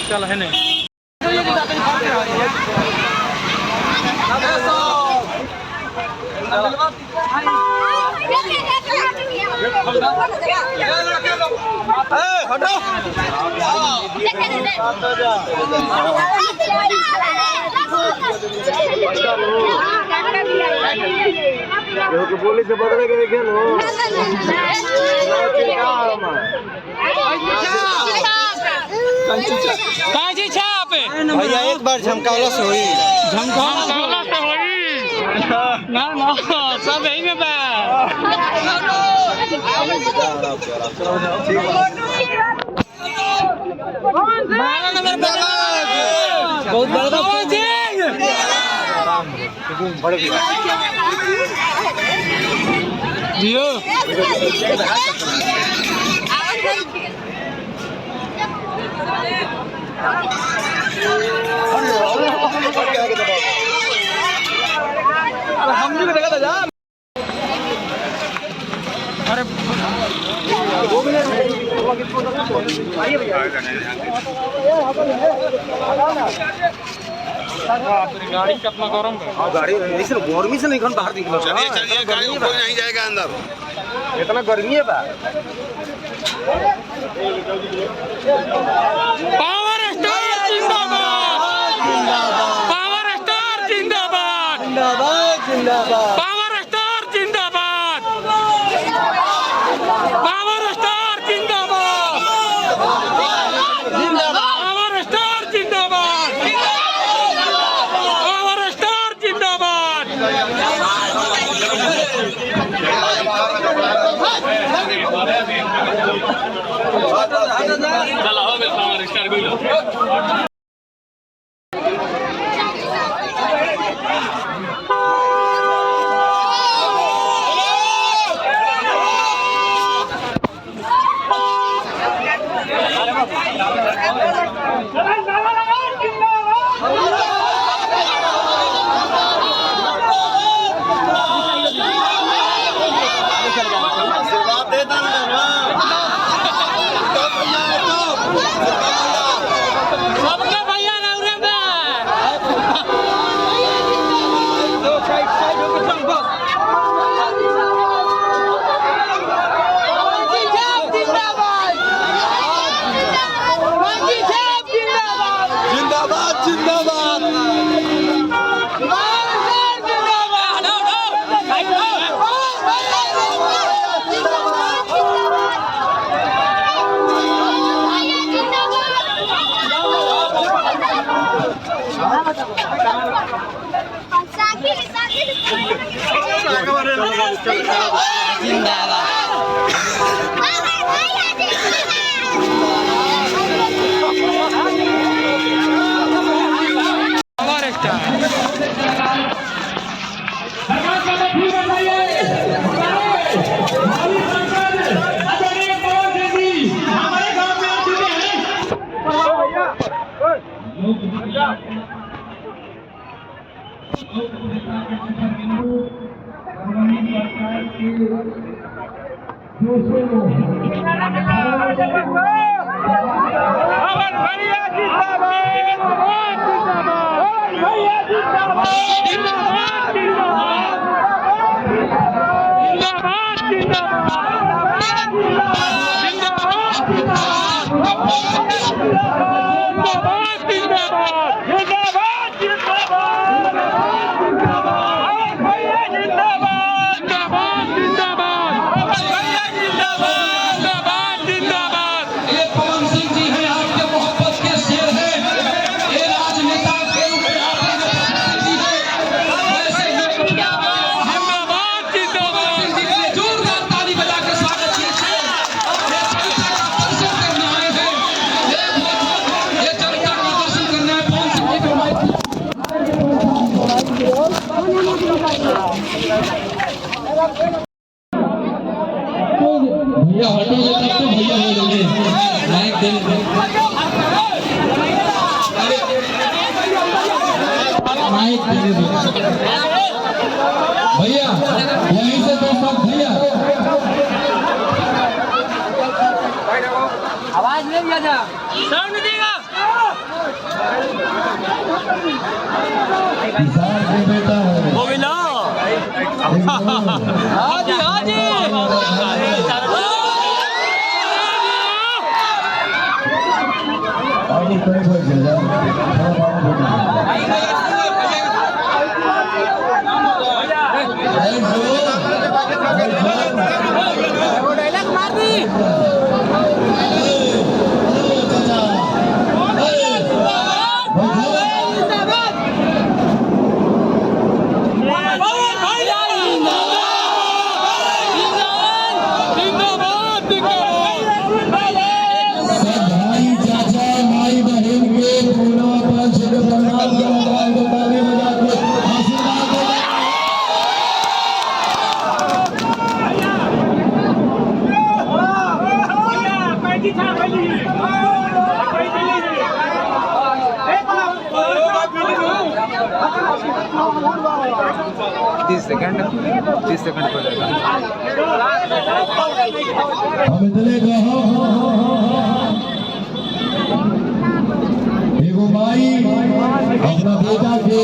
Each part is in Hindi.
चल है नहीं हटो पुलिस से पकड़े के देखे लो काजी छाप भैया एक बार झमकावला से होई झमकावला से होई ना ना सब यही में बा बहुत बड़ा बड़े जियो हम भी देखा था यार अरे आइए भैया गाड़ी कितना गरम है गाड़ी ऐसे गर्मी से नहीं खन बाहर निकलो चलिए चलिए गाड़ी कोई नहीं जाएगा अंदर इतना गर्मी है बा पावर स्टार जिंदाबाद पावर स्टार जिंदाबाद जिंदाबाद जिंदाबाद पावर स्टार जिंदाबाद पावर स्टार जिंदाबाद जिंदाबाद पावर स्टार जिंदाबाद पावर स्टार जिंदाबाद चला हो गया पावर स्टार बोलो भैया हटोगे तब तो भैया हो जाओगे माइक दे माइक दे भैया यहीं से तो सब भैया आवाज नहीं दिया जा साउंड देगा किसान के बेटा है वो भी लो हाजी हाजी आगे कोई डायलॉग मार दी सेकंड हो जाएगा हम इतने कहो एगो माई अपना बेटा के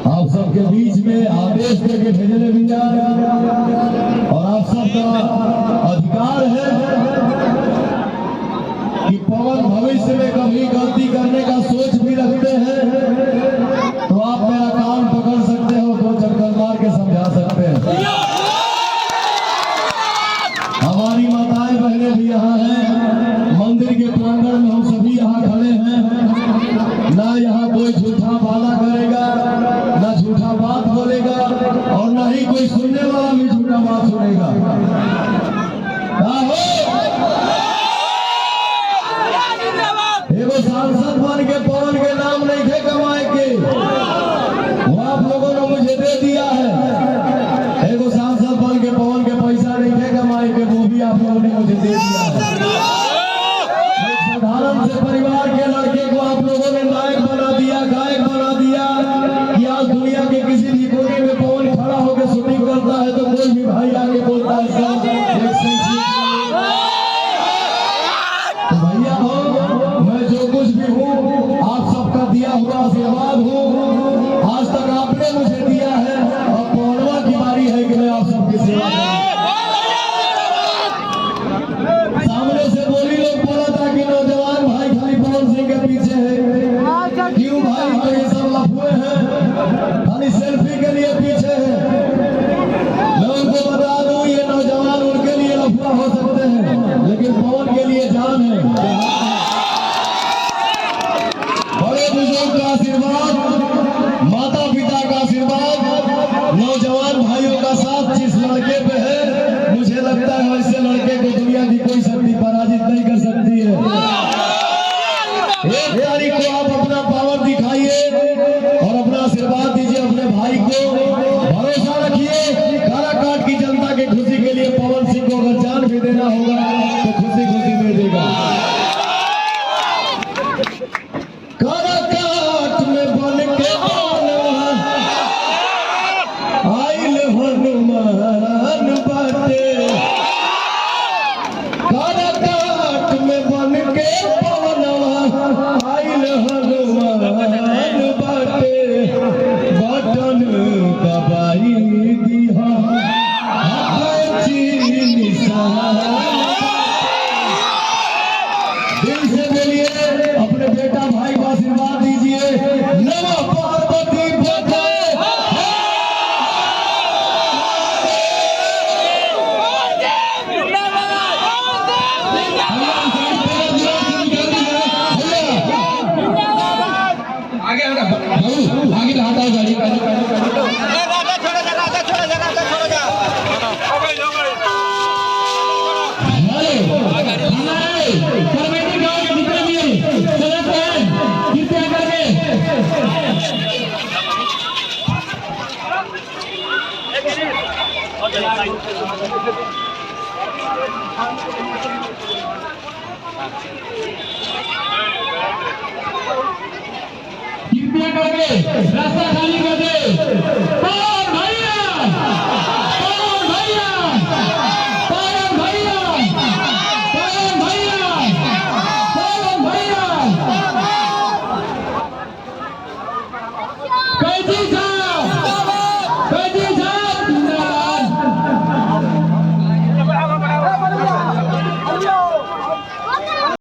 आप सबके बीच में आदेश देके भेजने भैया और आप सबका अधिकार है कि पवन भविष्य में कभी गलती करने का सोच भी रखते हैं तो आप मेरा कान पकड़ सकते हो, दो चक्कर मार के समझा सकते हैं। हमारी माताएं बहनें भी यहाँ हैं, मंदिर के प्रांगण में हम सभी यहाँ खड़े हैं। ना यहाँ कोई झूठा वादा करेगा, ना झूठा बात बोलेगा और ना ही कोई सुनने वाला भी झूठा बात सुनेगा। एगो सांसद बन के पवन के नाम नहीं थे कमाए के, वो आप लोगों ने मुझे दे दिया है। एगो सांसद बन के पवन के पैसा नहीं थे कमाए के, वो भी आप लोगों ने मुझे दे दिया है। एक साधारण से परिवार के लड़के को आप लोगों ने नायक बना दिया, गायक बना दिया कि आज दुनिया के किसी भी कोने में पवन खड़ा होकर शूटिंग करता है तो कोई भी भाई आगे बोलता है तो भैया हो, मैं जो कुछ भी हूँ आप सबका दिया हुआ आशीर्वाद हूँ। आज तक आपने मुझे दिया है और पौनवा की बारी है कि मैं आप सबकी सेवा करूं। सामने से बोली लोग बोला था कि नौजवान भाई खाली पवन सिंह के पीछे है, क्यों भाई तो ये सब लफुए हैं, खाली सेल्फी के लिए पीछे है। मैं उनको बता दूं ये नौजवान उनके लिए लफुआ हो सकते हैं लेकिन पवन के लिए जान है। का आशीर्वाद, माता पिता का आशीर्वाद, नौजवान भाइयों का साथ जिस लड़के पे है, मुझे लगता है ऐसे लड़के को दुनिया की कोई शक्ति पराजित नहीं कर सकती है। 1 तारीख को आप अपना पावर दिखाइए और अपना आशीर्वाद दीजिए अपने भाई को। भरोसा रखिए काराकाट की जनता की खुशी के लिए पवन सिंह को अगर जान भी देना होगा तो खुशी खुशी दे देगा। काराकाट में बन के आइल हनुमान बाटे, काराकाट में बन के पवनवा आइल हनुमान बाटे। बटन दबाई दिया दिल से बोलिए अपने बेटा भाई को आशीर्वाद दीजिए। नमः पार्वती पते आगे हटाओ गाड़ी कृपया करके रास्ता खाली कर दे।